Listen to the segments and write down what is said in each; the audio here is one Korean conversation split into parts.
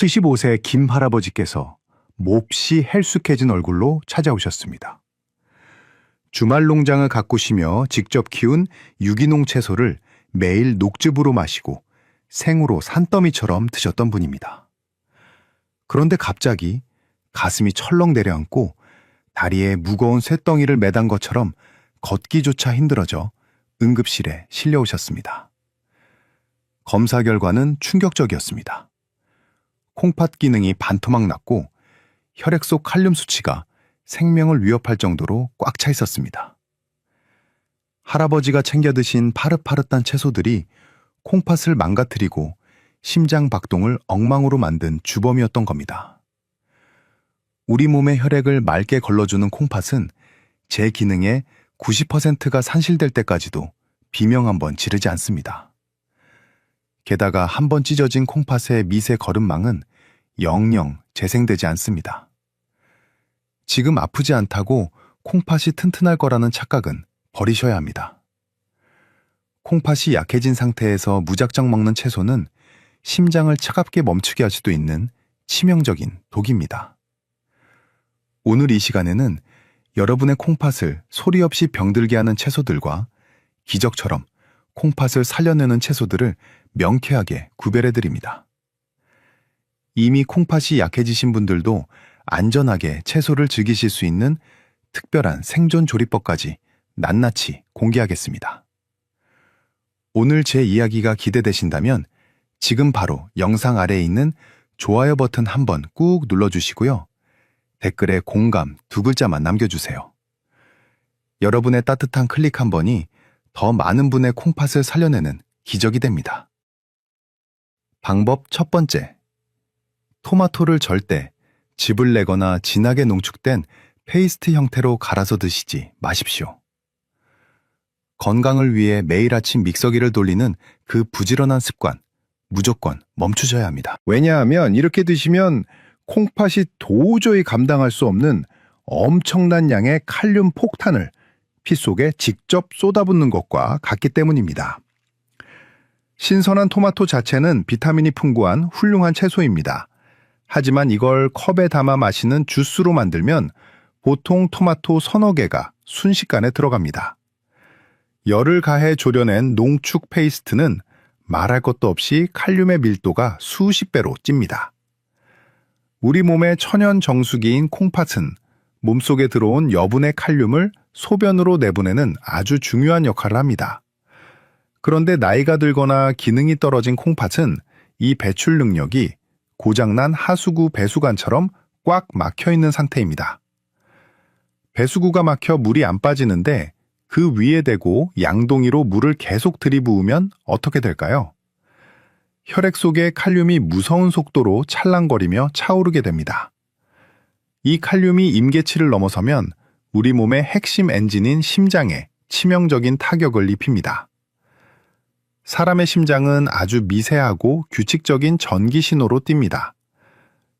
75세 김 할아버지께서 몹시 헬쑥해진 얼굴로 찾아오셨습니다. 주말 농장을 가꾸시며 직접 키운 유기농 채소를 매일 녹즙으로 마시고 생으로 산더미처럼 드셨던 분입니다. 그런데 갑자기 가슴이 철렁 내려앉고 다리에 무거운 쇳덩이를 매단 것처럼 걷기조차 힘들어져 응급실에 실려오셨습니다. 검사 결과는 충격적이었습니다. 콩팥 기능이 반토막 났고 혈액 속 칼륨 수치가 생명을 위협할 정도로 꽉 차 있었습니다. 할아버지가 챙겨 드신 파릇파릇한 채소들이 콩팥을 망가뜨리고 심장 박동을 엉망으로 만든 주범이었던 겁니다. 우리 몸의 혈액을 맑게 걸러주는 콩팥은 제 기능의 90%가 산실될 때까지도 비명 한번 지르지 않습니다. 게다가 한번 찢어진 콩팥의 미세 거름망은 영영 재생되지 않습니다. 지금 아프지 않다고 콩팥이 튼튼할 거라는 착각은 버리셔야 합니다. 콩팥이 약해진 상태에서 무작정 먹는 채소는 심장을 차갑게 멈추게 할 수도 있는 치명적인 독입니다. 오늘 이 시간에는 여러분의 콩팥을 소리 없이 병들게 하는 채소들과 기적처럼 콩팥을 살려내는 채소들을 명쾌하게 구별해드립니다. 이미 콩팥이 약해지신 분들도 안전하게 채소를 즐기실 수 있는 특별한 생존 조리법까지 낱낱이 공개하겠습니다. 오늘 제 이야기가 기대되신다면 지금 바로 영상 아래에 있는 좋아요 버튼 한번 꾹 눌러주시고요. 댓글에 공감 2글자만 남겨주세요. 여러분의 따뜻한 클릭 한 번이 더 많은 분의 콩팥을 살려내는 기적이 됩니다. 방법 첫 번째. 토마토를 절 때 즙을 내거나 진하게 농축된 페이스트 형태로 갈아서 드시지 마십시오. 건강을 위해 매일 아침 믹서기를 돌리는 그 부지런한 습관, 무조건 멈추셔야 합니다. 왜냐하면 이렇게 드시면 콩팥이 도저히 감당할 수 없는 엄청난 양의 칼륨 폭탄을 피 속에 직접 쏟아붓는 것과 같기 때문입니다. 신선한 토마토 자체는 비타민이 풍부한 훌륭한 채소입니다. 하지만 이걸 컵에 담아 마시는 주스로 만들면 보통 토마토 서너 개가 순식간에 들어갑니다. 열을 가해 졸여낸 농축 페이스트는 말할 것도 없이 칼륨의 밀도가 수십 배로 찝니다. 우리 몸의 천연 정수기인 콩팥은 몸속에 들어온 여분의 칼륨을 소변으로 내보내는 아주 중요한 역할을 합니다. 그런데 나이가 들거나 기능이 떨어진 콩팥은 이 배출 능력이 고장난 하수구 배수관처럼 꽉 막혀 있는 상태입니다. 배수구가 막혀 물이 안 빠지는데 그 위에 대고 양동이로 물을 계속 들이부으면 어떻게 될까요? 혈액 속의 칼륨이 무서운 속도로 찰랑거리며 차오르게 됩니다. 이 칼륨이 임계치를 넘어서면 우리 몸의 핵심 엔진인 심장에 치명적인 타격을 입힙니다. 사람의 심장은 아주 미세하고 규칙적인 전기 신호로 뜁니다.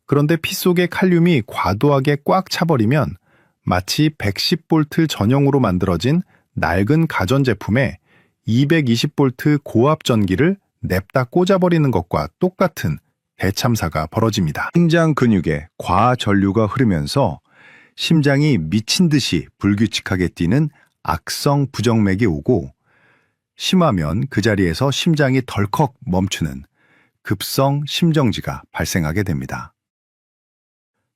그런데 피 속의 칼륨이 과도하게 꽉 차버리면 마치 110V 전용으로 만들어진 낡은 가전제품에 220V 고압 전기를 냅다 꽂아버리는 것과 똑같은 대참사가 벌어집니다. 심장 근육에 과전류가 흐르면서 심장이 미친 듯이 불규칙하게 뛰는 악성 부정맥이 오고 심하면 그 자리에서 심장이 덜컥 멈추는 급성 심정지가 발생하게 됩니다.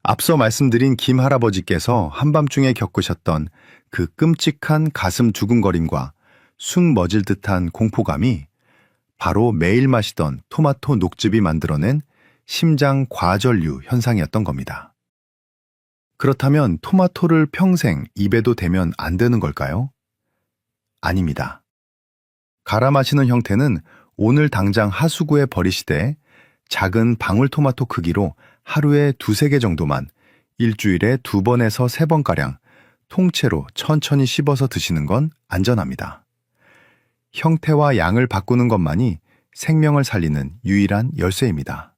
앞서 말씀드린 김 할아버지께서 한밤중에 겪으셨던 그 끔찍한 가슴 두근거림과 숨 멎을 듯한 공포감이 바로 매일 마시던 토마토 녹즙이 만들어낸 심장 과전류 현상이었던 겁니다. 그렇다면 토마토를 평생 입에도 대면 안 되는 걸까요? 아닙니다. 갈아 마시는 형태는 오늘 당장 하수구에 버리시되 작은 방울토마토 크기로 하루에 2-3개 정도만 일주일에 2번에서 3번가량 통째로 천천히 씹어서 드시는 건 안전합니다. 형태와 양을 바꾸는 것만이 생명을 살리는 유일한 열쇠입니다.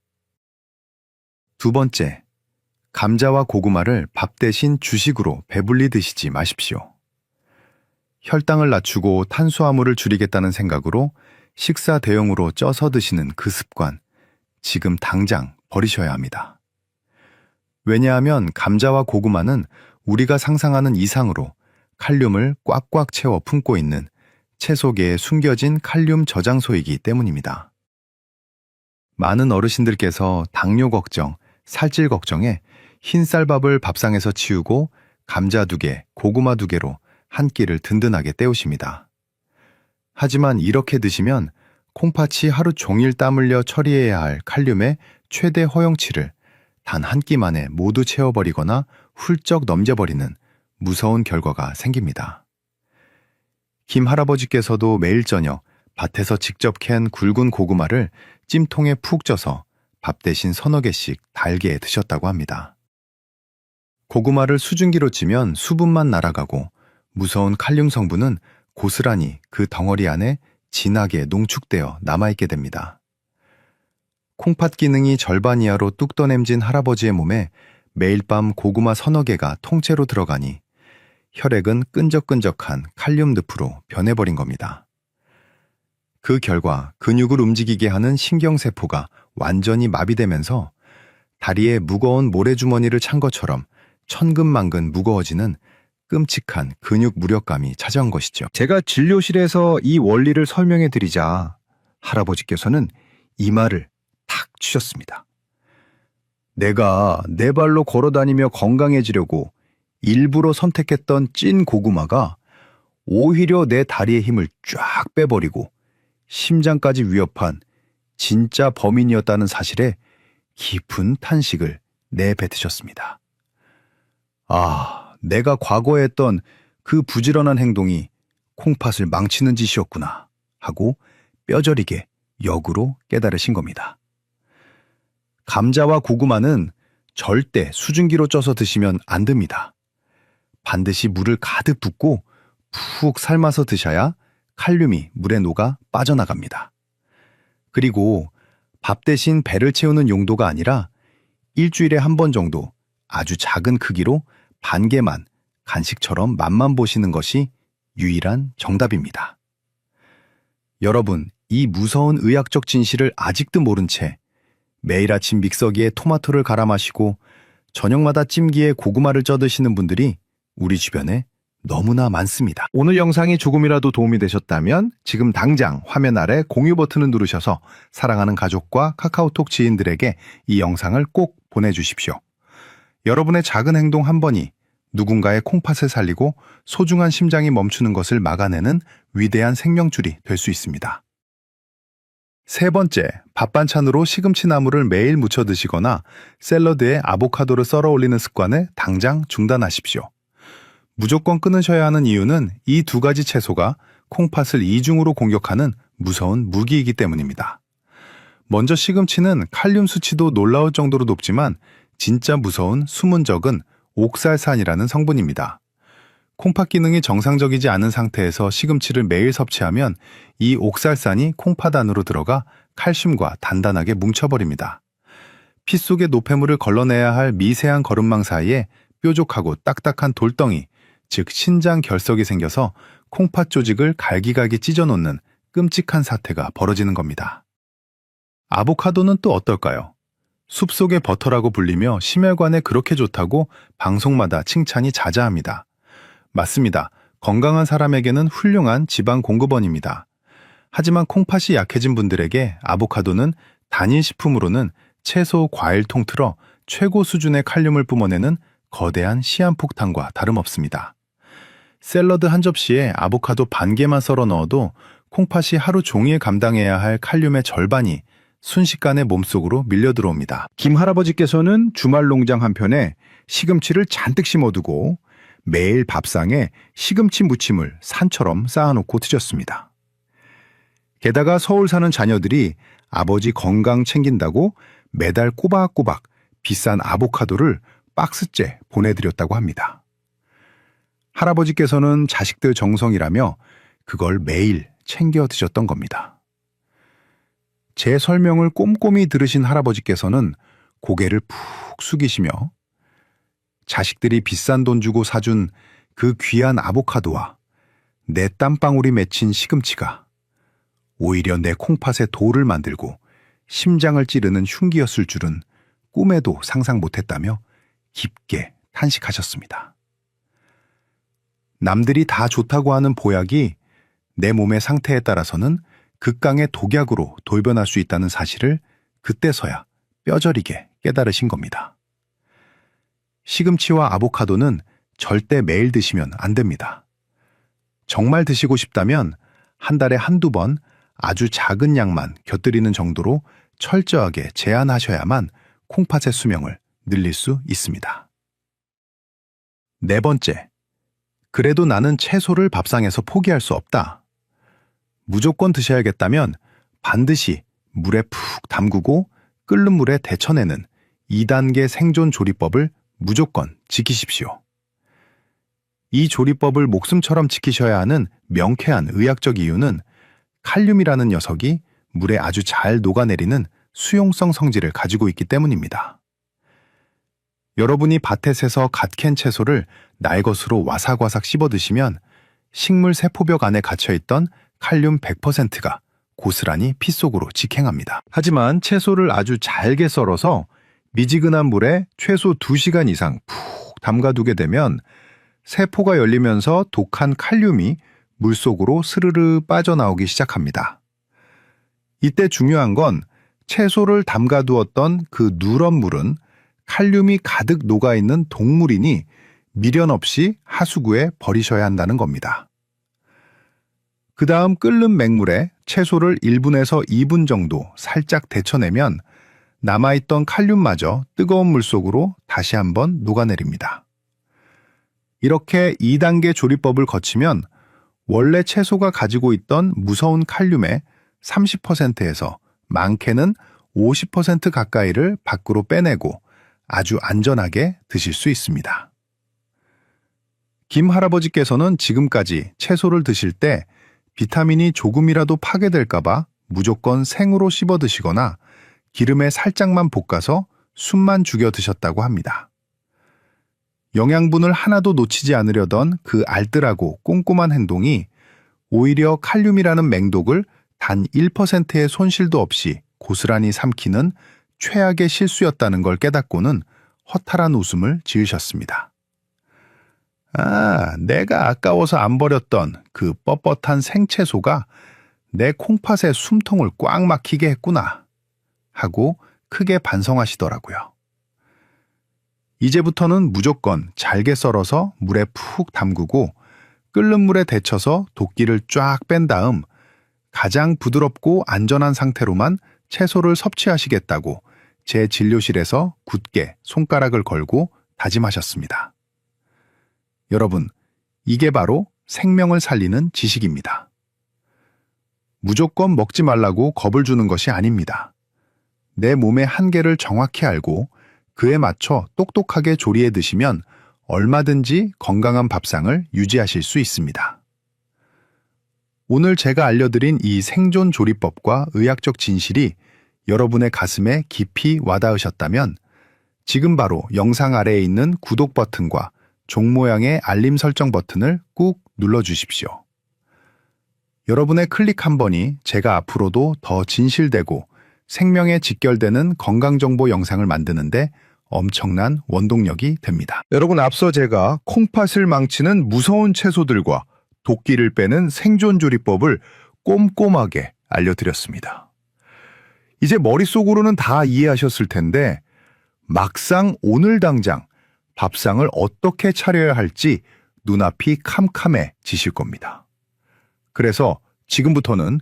두 번째, 감자와 고구마를 밥 대신 주식으로 배불리 드시지 마십시오. 혈당을 낮추고 탄수화물을 줄이겠다는 생각으로 식사 대용으로 쪄서 드시는 그 습관, 지금 당장 버리셔야 합니다. 왜냐하면 감자와 고구마는 우리가 상상하는 이상으로 칼륨을 꽉꽉 채워 품고 있는 채소계에 숨겨진 칼륨 저장소이기 때문입니다. 많은 어르신들께서 당뇨 걱정, 살찔 걱정에 흰쌀밥을 밥상에서 치우고 감자 2개, 고구마 2개로 한 끼를 든든하게 때우십니다. 하지만 이렇게 드시면 콩팥이 하루 종일 땀 흘려 처리해야 할 칼륨의 최대 허용치를 단 한 끼 만에 모두 채워버리거나 훌쩍 넘겨버리는 무서운 결과가 생깁니다. 김 할아버지께서도 매일 저녁 밭에서 직접 캔 굵은 고구마를 찜통에 푹 쪄서 밥 대신 서너 개씩 달게 드셨다고 합니다. 고구마를 수증기로 찌면 수분만 날아가고 무서운 칼륨 성분은 고스란히 그 덩어리 안에 진하게 농축되어 남아있게 됩니다. 콩팥 기능이 절반 이하로 뚝 떠냄진 할아버지의 몸에 매일 밤 고구마 서너 개가 통째로 들어가니 혈액은 끈적끈적한 칼륨 늪으로 변해버린 겁니다. 그 결과 근육을 움직이게 하는 신경세포가 완전히 마비되면서 다리에 무거운 모래주머니를 찬 것처럼 천근만근 무거워지는 끔찍한 근육 무력감이 찾아온 것이죠. 제가 진료실에서 이 원리를 설명해 드리자 할아버지께서는 이 말을 탁 치셨습니다. 내가 내 발로 걸어 다니며 건강해지려고 일부러 선택했던 찐 고구마가 오히려 내 다리의 힘을 쫙 빼버리고 심장까지 위협한 진짜 범인이었다는 사실에 깊은 탄식을 내뱉으셨습니다. 아, 내가 과거에 했던 그 부지런한 행동이 콩팥을 망치는 짓이었구나 하고 뼈저리게 역으로 깨달으신 겁니다. 감자와 고구마는 절대 수증기로 쪄서 드시면 안 됩니다. 반드시 물을 가득 붓고 푹 삶아서 드셔야 칼륨이 물에 녹아 빠져나갑니다. 그리고 밥 대신 배를 채우는 용도가 아니라 일주일에 한 번 정도 아주 작은 크기로 반 개만 간식처럼 맛만 보시는 것이 유일한 정답입니다. 여러분, 이 무서운 의학적 진실을 아직도 모른 채 매일 아침 믹서기에 토마토를 갈아 마시고 저녁마다 찜기에 고구마를 쪄 드시는 분들이 우리 주변에 너무나 많습니다. 오늘 영상이 조금이라도 도움이 되셨다면 지금 당장 화면 아래 공유 버튼을 누르셔서 사랑하는 가족과 카카오톡 지인들에게 이 영상을 꼭 보내주십시오. 여러분의 작은 행동 한 번이 누군가의 콩팥을 살리고 소중한 심장이 멈추는 것을 막아내는 위대한 생명줄이 될 수 있습니다. 세 번째, 밥 반찬으로 시금치 나물을 매일 무쳐 드시거나 샐러드에 아보카도를 썰어 올리는 습관을 당장 중단하십시오. 무조건 끊으셔야 하는 이유는 이 두 가지 채소가 콩팥을 이중으로 공격하는 무서운 무기이기 때문입니다. 먼저 시금치는 칼륨 수치도 놀라울 정도로 높지만 진짜 무서운 숨은 적은 옥살산이라는 성분입니다. 콩팥 기능이 정상적이지 않은 상태에서 시금치를 매일 섭취하면 이 옥살산이 콩팥 안으로 들어가 칼슘과 단단하게 뭉쳐버립니다. 피 속의 노폐물을 걸러내야 할 미세한 거름망 사이에 뾰족하고 딱딱한 돌덩이, 즉 신장 결석이 생겨서 콩팥 조직을 갈기갈기 찢어놓는 끔찍한 사태가 벌어지는 겁니다. 아보카도는 또 어떨까요? 숲속의 버터라고 불리며 심혈관에 그렇게 좋다고 방송마다 칭찬이 자자합니다. 맞습니다. 건강한 사람에게는 훌륭한 지방 공급원입니다. 하지만 콩팥이 약해진 분들에게 아보카도는 단일 식품으로는 채소, 과일 통틀어 최고 수준의 칼륨을 뿜어내는 거대한 시한폭탄과 다름없습니다. 샐러드 한 접시에 아보카도 반 개만 썰어 넣어도 콩팥이 하루 종일 감당해야 할 칼륨의 절반이 순식간에 몸속으로 밀려 들어옵니다. 김 할아버지께서는 주말 농장 한편에 시금치를 잔뜩 심어두고 매일 밥상에 시금치 무침을 산처럼 쌓아놓고 드셨습니다. 게다가 서울 사는 자녀들이 아버지 건강 챙긴다고 매달 꼬박꼬박 비싼 아보카도를 박스째 보내드렸다고 합니다. 할아버지께서는 자식들 정성이라며 그걸 매일 챙겨 드셨던 겁니다. 제 설명을 꼼꼼히 들으신 할아버지께서는 고개를 푹 숙이시며 자식들이 비싼 돈 주고 사준 그 귀한 아보카도와 내 땀방울이 맺힌 시금치가 오히려 내 콩팥에 돌을 만들고 심장을 찌르는 흉기였을 줄은 꿈에도 상상 못했다며 깊게 탄식하셨습니다. 남들이 다 좋다고 하는 보약이 내 몸의 상태에 따라서는 극강의 독약으로 돌변할 수 있다는 사실을 그때서야 뼈저리게 깨달으신 겁니다. 시금치와 아보카도는 절대 매일 드시면 안 됩니다. 정말 드시고 싶다면 한 달에 한두 번 아주 작은 양만 곁들이는 정도로 철저하게 제한하셔야만 콩팥의 수명을 늘릴 수 있습니다. 네 번째, 그래도 나는 채소를 밥상에서 포기할 수 없다. 무조건 드셔야겠다면 반드시 물에 푹 담그고 끓는 물에 데쳐내는 2단계 생존 조리법을 무조건 지키십시오. 이 조리법을 목숨처럼 지키셔야 하는 명쾌한 의학적 이유는 칼륨이라는 녀석이 물에 아주 잘 녹아내리는 수용성 성질을 가지고 있기 때문입니다. 여러분이 밭에서 갓 캔 채소를 날것으로 와삭와삭 씹어 드시면 식물 세포벽 안에 갇혀있던 칼륨 100%가 고스란히 피 속으로 직행합니다. 하지만 채소를 아주 잘게 썰어서 미지근한 물에 최소 2시간 이상 푹 담가두게 되면 세포가 열리면서 독한 칼륨이 물속으로 스르르 빠져나오기 시작합니다. 이때 중요한 건 채소를 담가두었던 그 누런 물은 칼륨이 가득 녹아있는 동물이니 미련 없이 하수구에 버리셔야 한다는 겁니다. 그 다음 끓는 맹물에 채소를 1분에서 2분 정도 살짝 데쳐내면 남아있던 칼륨마저 뜨거운 물 속으로 다시 한번 녹아내립니다. 이렇게 2단계 조리법을 거치면 원래 채소가 가지고 있던 무서운 칼륨의 30%에서 많게는 50% 가까이를 밖으로 빼내고 아주 안전하게 드실 수 있습니다. 김 할아버지께서는 지금까지 채소를 드실 때 비타민이 조금이라도 파괴될까봐 무조건 생으로 씹어 드시거나 기름에 살짝만 볶아서 숨만 죽여 드셨다고 합니다. 영양분을 하나도 놓치지 않으려던 그 알뜰하고 꼼꼼한 행동이 오히려 칼륨이라는 맹독을 단 1%의 손실도 없이 고스란히 삼키는 최악의 실수였다는 걸 깨닫고는 허탈한 웃음을 지으셨습니다. 내가 아까워서 안 버렸던 그 뻣뻣한 생채소가 내 콩팥의 숨통을 꽉 막히게 했구나 하고 크게 반성하시더라고요. 이제부터는 무조건 잘게 썰어서 물에 푹 담그고 끓는 물에 데쳐서 도끼를 쫙 뺀 다음 가장 부드럽고 안전한 상태로만 채소를 섭취하시겠다고 제 진료실에서 굳게 손가락을 걸고 다짐하셨습니다. 여러분, 이게 바로 생명을 살리는 지식입니다. 무조건 먹지 말라고 겁을 주는 것이 아닙니다. 내 몸의 한계를 정확히 알고 그에 맞춰 똑똑하게 조리해 드시면 얼마든지 건강한 밥상을 유지하실 수 있습니다. 오늘 제가 알려드린 이 생존 조리법과 의학적 진실이 여러분의 가슴에 깊이 와닿으셨다면 지금 바로 영상 아래에 있는 구독 버튼과 종 모양의 알림 설정 버튼을 꾹 눌러주십시오. 여러분의 클릭 한 번이 제가 앞으로도 더 진실되고 생명에 직결되는 건강정보 영상을 만드는데 엄청난 원동력이 됩니다. 여러분, 앞서 제가 콩팥을 망치는 무서운 채소들과 도끼를 빼는 생존조리법을 꼼꼼하게 알려드렸습니다. 이제 머릿속으로는 다 이해하셨을 텐데 막상 오늘 당장 밥상을 어떻게 차려야 할지 눈앞이 캄캄해지실 겁니다. 그래서 지금부터는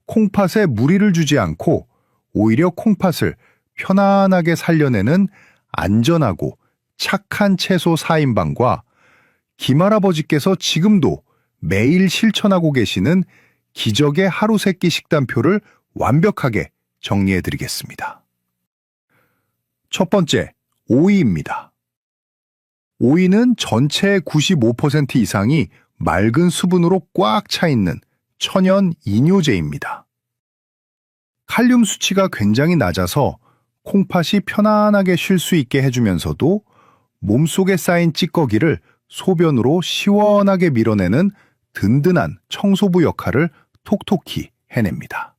콩팥에 무리를 주지 않고 오히려 콩팥을 편안하게 살려내는 안전하고 착한 채소 4인방과 김할아버지께서 지금도 매일 실천하고 계시는 기적의 하루 세끼 식단표를 완벽하게 정리해드리겠습니다. 첫 번째, 오이입니다. 오이는 전체의 95% 이상이 맑은 수분으로 꽉 차 있는 천연 이뇨제입니다. 칼륨 수치가 굉장히 낮아서 콩팥이 편안하게 쉴 수 있게 해주면서도 몸속에 쌓인 찌꺼기를 소변으로 시원하게 밀어내는 든든한 청소부 역할을 톡톡히 해냅니다.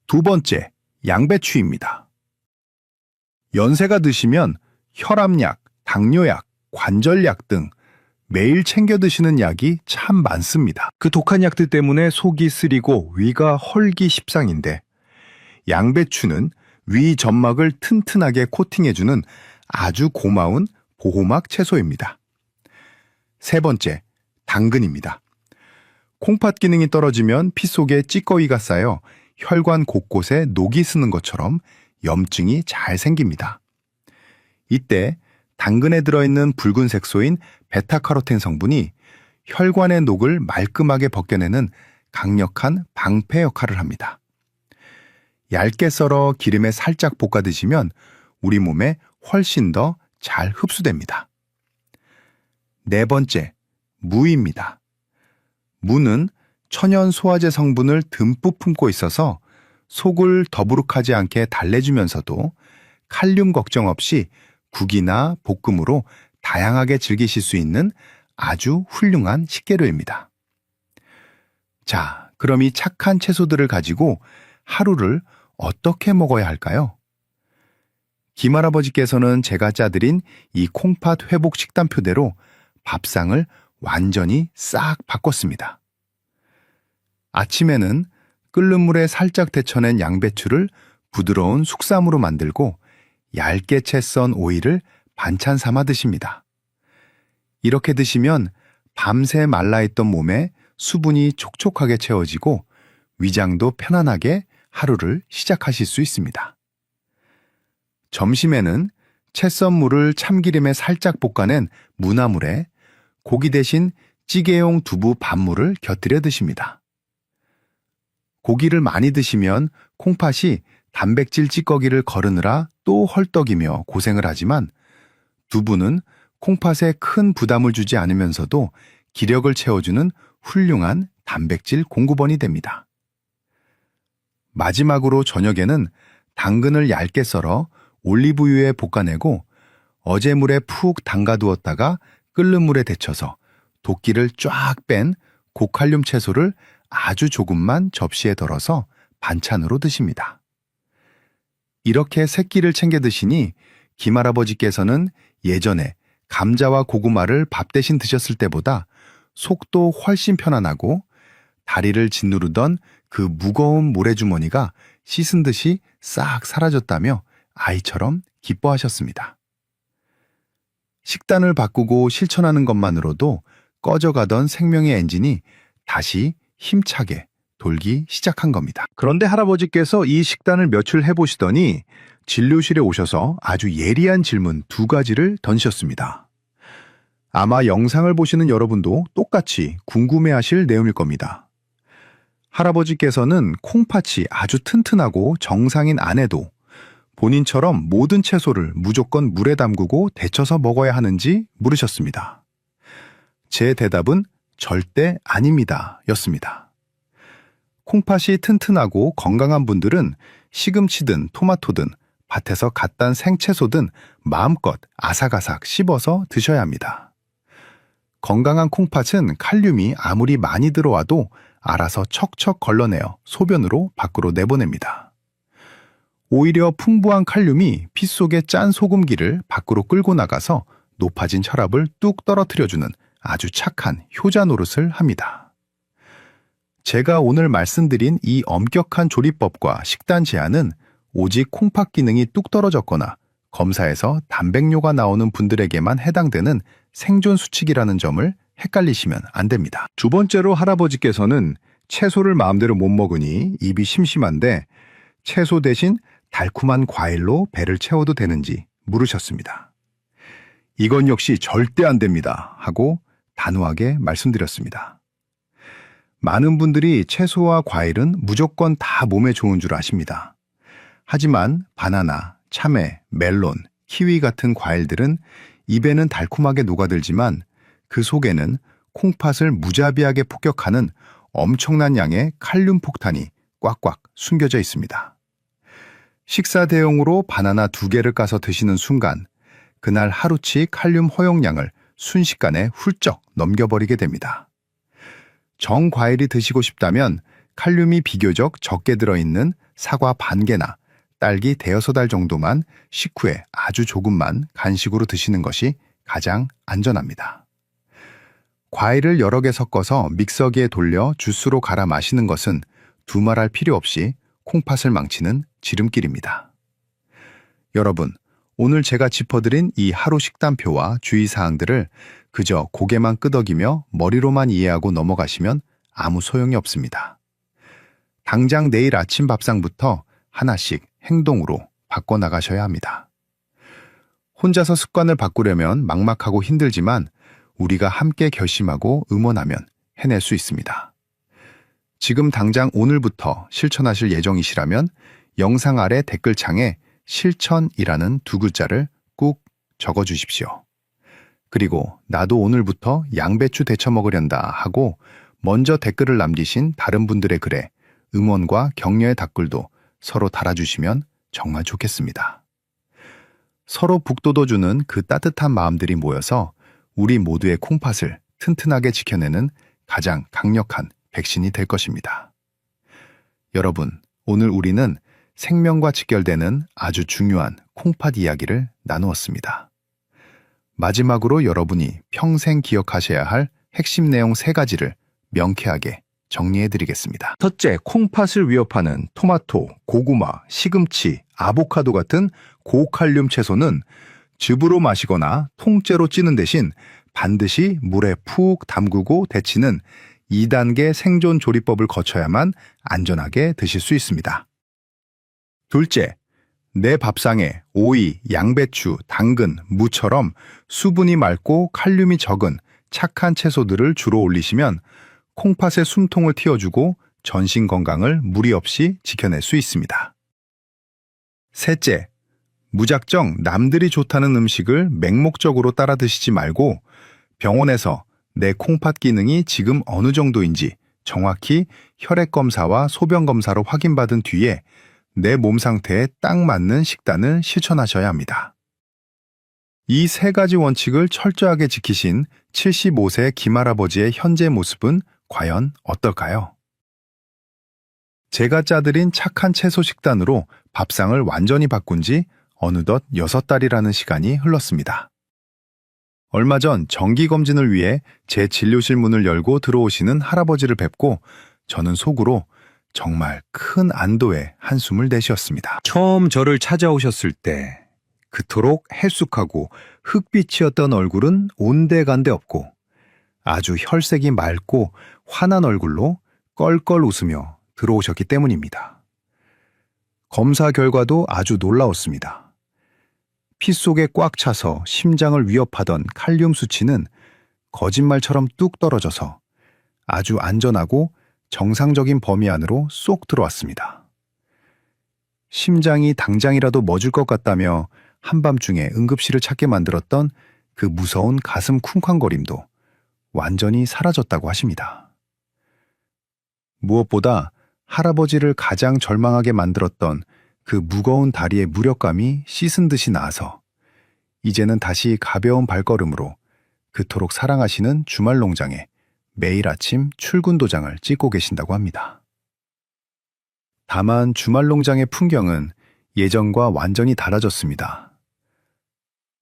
두 번째, 양배추입니다. 연세가 드시면 혈압약, 당뇨약, 관절약 등 매일 챙겨 드시는 약이 참 많습니다. 그 독한 약들 때문에 속이 쓰리고 위가 헐기십상인데 양배추는 위 점막을 튼튼하게 코팅해주는 아주 고마운 보호막 채소입니다. 세 번째, 당근입니다. 콩팥 기능이 떨어지면 피 속에 찌꺼기가 쌓여 혈관 곳곳에 녹이 스는 것처럼 염증이 잘 생깁니다. 이때 당근에 들어있는 붉은 색소인 베타카로텐 성분이 혈관의 녹을 말끔하게 벗겨내는 강력한 방패 역할을 합니다. 얇게 썰어 기름에 살짝 볶아 드시면 우리 몸에 훨씬 더 잘 흡수됩니다. 네 번째, 무입니다. 무는 천연 소화제 성분을 듬뿍 품고 있어서 속을 더부룩하지 않게 달래주면서도 칼륨 걱정 없이 국이나 볶음으로 다양하게 즐기실 수 있는 아주 훌륭한 식재료입니다. 자, 그럼 이 착한 채소들을 가지고 하루를 어떻게 먹어야 할까요? 김할아버지께서는 제가 짜드린 이 콩팥 회복 식단표대로 밥상을 완전히 싹 바꿨습니다. 아침에는 끓는 물에 살짝 데쳐낸 양배추를 부드러운 숙삼으로 만들고 얇게 채 썬 오이를 반찬 삼아 드십니다. 이렇게 드시면 밤새 말라있던 몸에 수분이 촉촉하게 채워지고 위장도 편안하게 하루를 시작하실 수 있습니다. 점심에는 채 썬 물을 참기름에 살짝 볶아낸 무나물에 고기 대신 찌개용 두부 반물을 곁들여 드십니다. 고기를 많이 드시면 콩팥이 단백질 찌꺼기를 거르느라 또 헐떡이며 고생을 하지만 두부는 콩팥에 큰 부담을 주지 않으면서도 기력을 채워주는 훌륭한 단백질 공급원이 됩니다. 마지막으로 저녁에는 당근을 얇게 썰어 올리브유에 볶아내고 어제 물에 푹 담가두었다가 끓는 물에 데쳐서 도끼를 쫙 뺀 고칼륨 채소를 아주 조금만 접시에 덜어서 반찬으로 드십니다. 이렇게 세 끼를 챙겨 드시니 김할아버지께서는 예전에 감자와 고구마를 밥 대신 드셨을 때보다 속도 훨씬 편안하고 다리를 짓누르던 그 무거운 모래주머니가 씻은 듯이 싹 사라졌다며 아이처럼 기뻐하셨습니다. 식단을 바꾸고 실천하는 것만으로도 꺼져가던 생명의 엔진이 다시 힘차게 돌기 시작한 겁니다. 그런데 할아버지께서 이 식단을 며칠 해보시더니 진료실에 오셔서 아주 예리한 질문 2가지를 던지셨습니다. 아마 영상을 보시는 여러분도 똑같이 궁금해하실 내용일 겁니다. 할아버지께서는 콩팥이 아주 튼튼하고 정상인 아내도 본인처럼 모든 채소를 무조건 물에 담그고 데쳐서 먹어야 하는지 물으셨습니다. 제 대답은 절대 아닙니다 였습니다. 콩팥이 튼튼하고 건강한 분들은 시금치든 토마토든 밭에서 갓 딴 생채소든 마음껏 아삭아삭 씹어서 드셔야 합니다. 건강한 콩팥은 칼륨이 아무리 많이 들어와도 알아서 척척 걸러내어 소변으로 밖으로 내보냅니다. 오히려 풍부한 칼륨이 피 속의 짠 소금기를 밖으로 끌고 나가서 높아진 혈압을 뚝 떨어뜨려주는 아주 착한 효자 노릇을 합니다. 제가 오늘 말씀드린 이 엄격한 조리법과 식단 제한은 오직 콩팥 기능이 뚝 떨어졌거나 검사에서 단백뇨가 나오는 분들에게만 해당되는 생존 수칙이라는 점을 헷갈리시면 안 됩니다. 두 번째로 할아버지께서는 채소를 마음대로 못 먹으니 입이 심심한데 채소 대신 달콤한 과일로 배를 채워도 되는지 물으셨습니다. 이건 역시 절대 안 됩니다 하고 단호하게 말씀드렸습니다. 많은 분들이 채소와 과일은 무조건 다 몸에 좋은 줄 아십니다. 하지만 바나나, 참외, 멜론, 키위 같은 과일들은 입에는 달콤하게 녹아들지만 그 속에는 콩팥을 무자비하게 폭격하는 엄청난 양의 칼륨 폭탄이 꽉꽉 숨겨져 있습니다. 식사 대용으로 바나나 2개를 까서 드시는 순간 그날 하루치 칼륨 허용량을 순식간에 훌쩍 넘겨버리게 됩니다. 정과일이 드시고 싶다면 칼륨이 비교적 적게 들어있는 사과 반개나 딸기 대여섯 알 정도만 식후에 아주 조금만 간식으로 드시는 것이 가장 안전합니다. 과일을 여러 개 섞어서 믹서기에 돌려 주스로 갈아 마시는 것은 두말할 필요 없이 콩팥을 망치는 지름길입니다. 여러분, 오늘 제가 짚어드린 이 하루 식단표와 주의사항들을 그저 고개만 끄덕이며 머리로만 이해하고 넘어가시면 아무 소용이 없습니다. 당장 내일 아침 밥상부터 하나씩 행동으로 바꿔나가셔야 합니다. 혼자서 습관을 바꾸려면 막막하고 힘들지만 우리가 함께 결심하고 응원하면 해낼 수 있습니다. 지금 당장 오늘부터 실천하실 예정이시라면 영상 아래 댓글창에 실천이라는 두 글자를 꾹 적어주십시오. 그리고 나도 오늘부터 양배추 데쳐 먹으련다 하고 먼저 댓글을 남기신 다른 분들의 글에 응원과 격려의 댓글도 서로 달아주시면 정말 좋겠습니다. 서로 북돋워주는 그 따뜻한 마음들이 모여서 우리 모두의 콩팥을 튼튼하게 지켜내는 가장 강력한 백신이 될 것입니다. 여러분, 오늘 우리는 생명과 직결되는 아주 중요한 콩팥 이야기를 나누었습니다. 마지막으로 여러분이 평생 기억하셔야 할 핵심 내용 3가지를 명쾌하게 정리해드리겠습니다. 첫째, 콩팥을 위협하는 토마토, 고구마, 시금치, 아보카도 같은 고칼륨 채소는 즙으로 마시거나 통째로 찌는 대신 반드시 물에 푹 담그고 데치는 2단계 생존 조리법을 거쳐야만 안전하게 드실 수 있습니다. 둘째, 내 밥상에 오이, 양배추, 당근, 무처럼 수분이 맑고 칼륨이 적은 착한 채소들을 주로 올리시면 콩팥의 숨통을 틔워주고 전신 건강을 무리 없이 지켜낼 수 있습니다. 셋째, 무작정 남들이 좋다는 음식을 맹목적으로 따라 드시지 말고 병원에서 내 콩팥 기능이 지금 어느 정도인지 정확히 혈액 검사와 소변 검사로 확인받은 뒤에 내 몸 상태에 딱 맞는 식단을 실천하셔야 합니다. 이 3가지 원칙을 철저하게 지키신 75세 김할아버지의 현재 모습은 과연 어떨까요? 제가 짜드린 착한 채소 식단으로 밥상을 완전히 바꾼 지 어느덧 6달이라는 시간이 흘렀습니다. 얼마 전 정기검진을 위해 제 진료실 문을 열고 들어오시는 할아버지를 뵙고 저는 속으로 정말 큰 안도의 한숨을 내쉬었습니다. 처음 저를 찾아오셨을 때 그토록 해숙하고 흑빛이었던 얼굴은 온데간데 없고 아주 혈색이 맑고 환한 얼굴로 껄껄 웃으며 들어오셨기 때문입니다. 검사 결과도 아주 놀라웠습니다. 피 속에 꽉 차서 심장을 위협하던 칼륨 수치는 거짓말처럼 뚝 떨어져서 아주 안전하고 정상적인 범위 안으로 쏙 들어왔습니다. 심장이 당장이라도 멎을 것 같다며 한밤중에 응급실을 찾게 만들었던 그 무서운 가슴 쿵쾅거림도 완전히 사라졌다고 하십니다. 무엇보다 할아버지를 가장 절망하게 만들었던 그 무거운 다리의 무력감이 씻은 듯이 나아서 이제는 다시 가벼운 발걸음으로 그토록 사랑하시는 주말 농장에 매일 아침 출근 도장을 찍고 계신다고 합니다. 다만 주말 농장의 풍경은 예전과 완전히 달라졌습니다.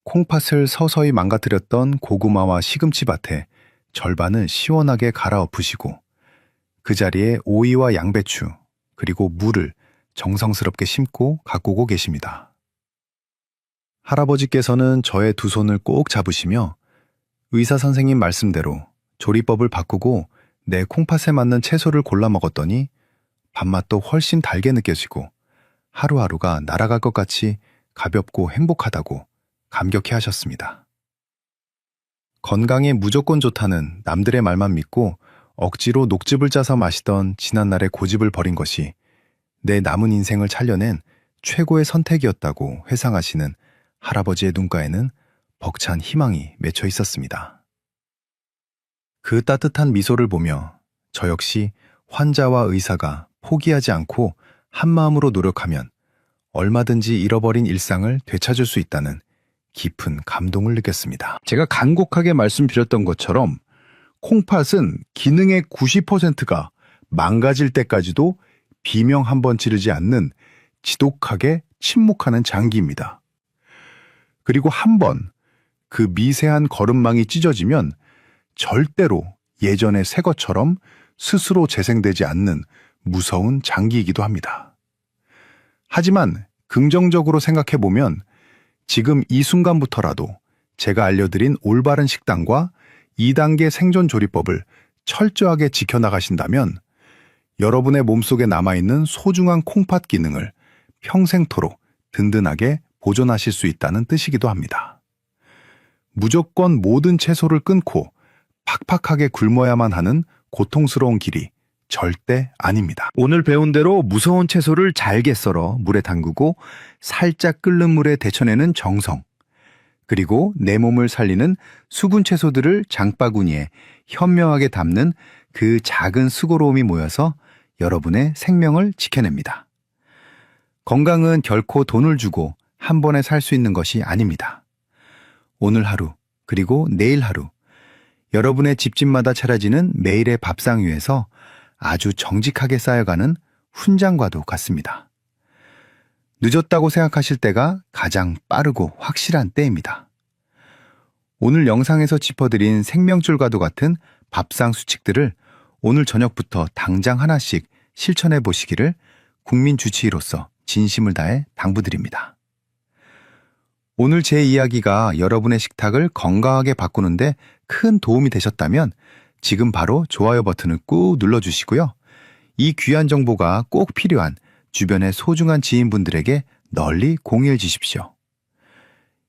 콩팥을 서서히 망가뜨렸던 고구마와 시금치 밭에 절반을 시원하게 갈아엎으시고 그 자리에 오이와 양배추 그리고 무를 정성스럽게 심고 가꾸고 계십니다. 할아버지께서는 저의 두 손을 꼭 잡으시며 의사 선생님 말씀대로 조리법을 바꾸고 내 콩팥에 맞는 채소를 골라 먹었더니 밥맛도 훨씬 달게 느껴지고 하루하루가 날아갈 것 같이 가볍고 행복하다고 감격해 하셨습니다. 건강에 무조건 좋다는 남들의 말만 믿고 억지로 녹즙을 짜서 마시던 지난날의 고집을 버린 것이 내 남은 인생을 살려낸 최고의 선택이었다고 회상하시는 할아버지의 눈가에는 벅찬 희망이 맺혀 있었습니다. 그 따뜻한 미소를 보며 저 역시 환자와 의사가 포기하지 않고 한마음으로 노력하면 얼마든지 잃어버린 일상을 되찾을 수 있다는 깊은 감동을 느꼈습니다. 제가 간곡하게 말씀드렸던 것처럼 콩팥은 기능의 90%가 망가질 때까지도 비명 한 번 지르지 않는 지독하게 침묵하는 장기입니다. 그리고 한 번 그 미세한 걸음망이 찢어지면 절대로 예전의 새 것처럼 스스로 재생되지 않는 무서운 장기이기도 합니다. 하지만 긍정적으로 생각해보면 지금 이 순간부터라도 제가 알려드린 올바른 식단과 2단계 생존 조리법을 철저하게 지켜나가신다면 여러분의 몸속에 남아있는 소중한 콩팥 기능을 평생토록 든든하게 보존하실 수 있다는 뜻이기도 합니다. 무조건 모든 채소를 끊고 팍팍하게 굶어야만 하는 고통스러운 길이 절대 아닙니다. 오늘 배운 대로 무서운 채소를 잘게 썰어 물에 담그고 살짝 끓는 물에 데쳐내는 정성, 그리고 내 몸을 살리는 수분 채소들을 장바구니에 현명하게 담는 그 작은 수고로움이 모여서 여러분의 생명을 지켜냅니다. 건강은 결코 돈을 주고 한 번에 살 수 있는 것이 아닙니다. 오늘 하루, 그리고 내일 하루, 여러분의 집집마다 차려지는 매일의 밥상 위에서 아주 정직하게 쌓여가는 훈장과도 같습니다. 늦었다고 생각하실 때가 가장 빠르고 확실한 때입니다. 오늘 영상에서 짚어드린 생명줄과도 같은 밥상 수칙들을 오늘 저녁부터 당장 하나씩 실천해 보시기를 국민 주치의로서 진심을 다해 당부드립니다. 오늘 제 이야기가 여러분의 식탁을 건강하게 바꾸는데 큰 도움이 되셨다면 지금 바로 좋아요 버튼을 꾹 눌러주시고요. 이 귀한 정보가 꼭 필요한 주변의 소중한 지인분들에게 널리 공유해 주십시오.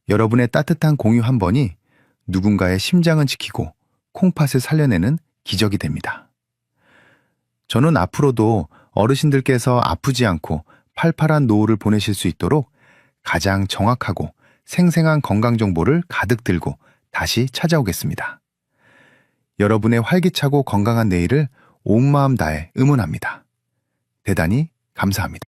여러분의 따뜻한 공유 한 번이 누군가의 심장은 지키고 콩팥을 살려내는 기적이 됩니다. 저는 앞으로도 어르신들께서 아프지 않고 팔팔한 노후를 보내실 수 있도록 가장 정확하고 생생한 건강 정보를 가득 들고 다시 찾아오겠습니다. 여러분의 활기차고 건강한 내일을 온 마음 다해 응원합니다. 대단히 감사합니다.